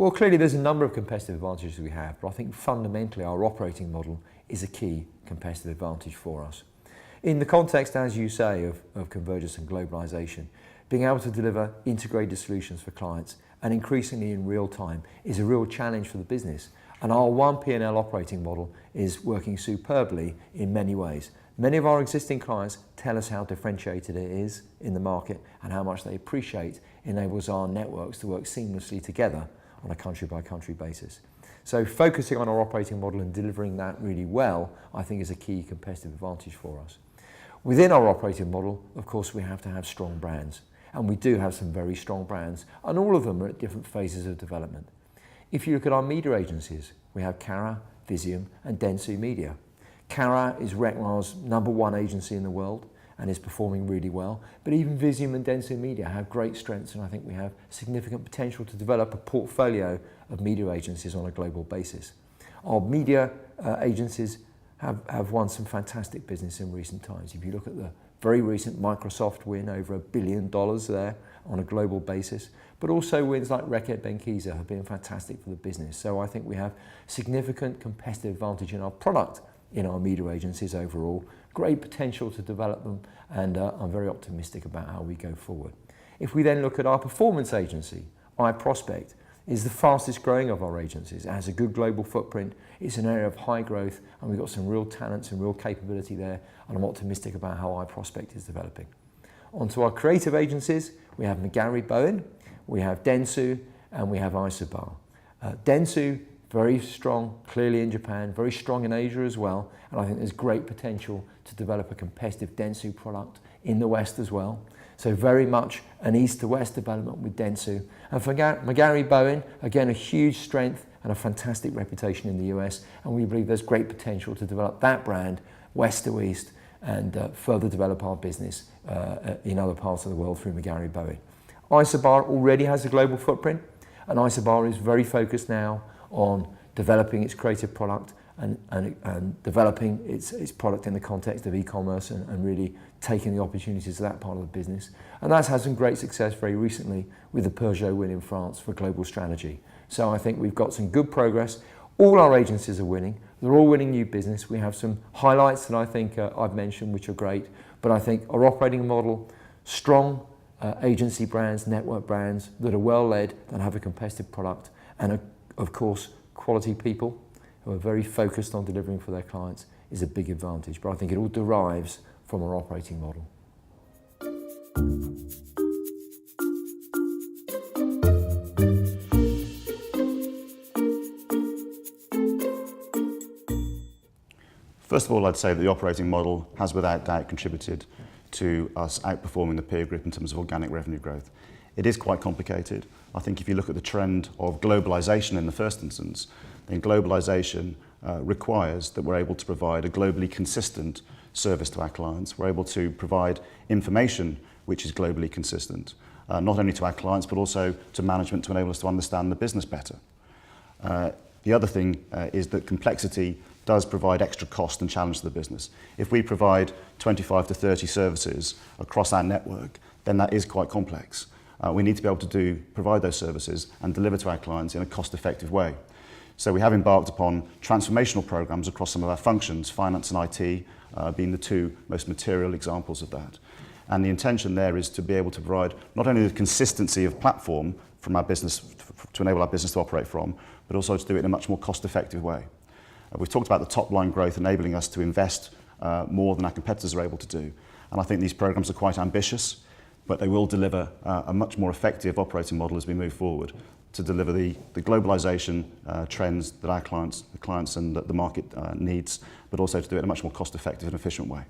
Well, clearly there's a number of competitive advantages we have, but I think fundamentally our operating model is a key competitive advantage for us. In the context, as you say, of convergence and globalization, being able to deliver integrated solutions for clients and increasingly in real time is a real challenge for the business. And our One P&L operating model is working superbly in many ways. Many of our existing clients tell us how differentiated it is in the market and how much they appreciate enables our networks to work seamlessly together on a country-by-country basis. So focusing on our operating model and delivering that really well, I think is a key competitive advantage for us. Within our operating model, of course, we have to have strong brands. And we do have some very strong brands, and all of them are at different phases of development. If you look at our media agencies, we have Carat, Visium, and Dentsu Media. Carat is Recmar's #1 agency in the world and is performing really well. But even Visium and Dentsu Media have great strengths, and I think we have significant potential to develop a portfolio of media agencies on a global basis. Our media agencies have won some fantastic business in recent times. If you look at the very recent Microsoft win, over $1 billion there on a global basis, but also wins like Reckitt Benckiser have been fantastic for the business. So I think we have significant competitive advantage in our product in our media agencies overall, great potential to develop them, and I'm very optimistic about how we go forward. If we then look at our performance agency, iProspect is the fastest growing of our agencies. It has a good global footprint, it's an area of high growth, and we've got some real talents and real capability there, and I'm optimistic about how iProspect is developing. Onto our creative agencies, we have McGarry Bowen, we have Dentsu, and we have Isobar. Dentsu, very strong, clearly in Japan, very strong in Asia as well, and I think there's great potential to develop a competitive Dentsu product in the West as well. So very much an east to west development with Dentsu. And for McGarry Bowen, again, a huge strength and a fantastic reputation in the US, and we believe there's great potential to develop that brand west to east and further develop our business in other parts of the world through McGarry Bowen. Isobar already has a global footprint, and Isobar is very focused now on developing its creative product and developing its product in the context of e-commerce and really taking the opportunities of that part of the business. And that's had some great success very recently with the Peugeot win in France for global strategy. So I think we've got some good progress. All our agencies are winning. They're all winning new business. We have some highlights that I think I've mentioned, which are great. But I think our operating model, strong agency brands, network brands that are well led, that have a competitive product, and of course, quality people who are very focused on delivering for their clients is a big advantage. But I think it all derives from our operating model. First of all, I'd say that the operating model has without doubt contributed to us outperforming the peer group in terms of organic revenue growth. It is quite complicated. I think if you look at the trend of globalization in the first instance, then globalization requires that we're able to provide a globally consistent service to our clients. We're able to provide information which is globally consistent, not only to our clients but also to management to enable us to understand the business better. The other thing is that complexity does provide extra cost and challenge to the business. If we provide 25 to 30 services across our network, then that is quite complex. We need to be able to provide those services and deliver to our clients in a cost-effective way. So we have embarked upon transformational programs across some of our functions, finance and IT being the two most material examples of that. And the intention there is to be able to provide not only the consistency of platform from our business, to enable our business to operate from, but also to do it in a much more cost-effective way. We've talked about the top-line growth enabling us to invest more than our competitors are able to do. And I think these programs are quite ambitious, but they will deliver a much more effective operating model as we move forward to deliver the globalization trends that our clients and the market needs, but also to do it in a much more cost-effective and efficient way.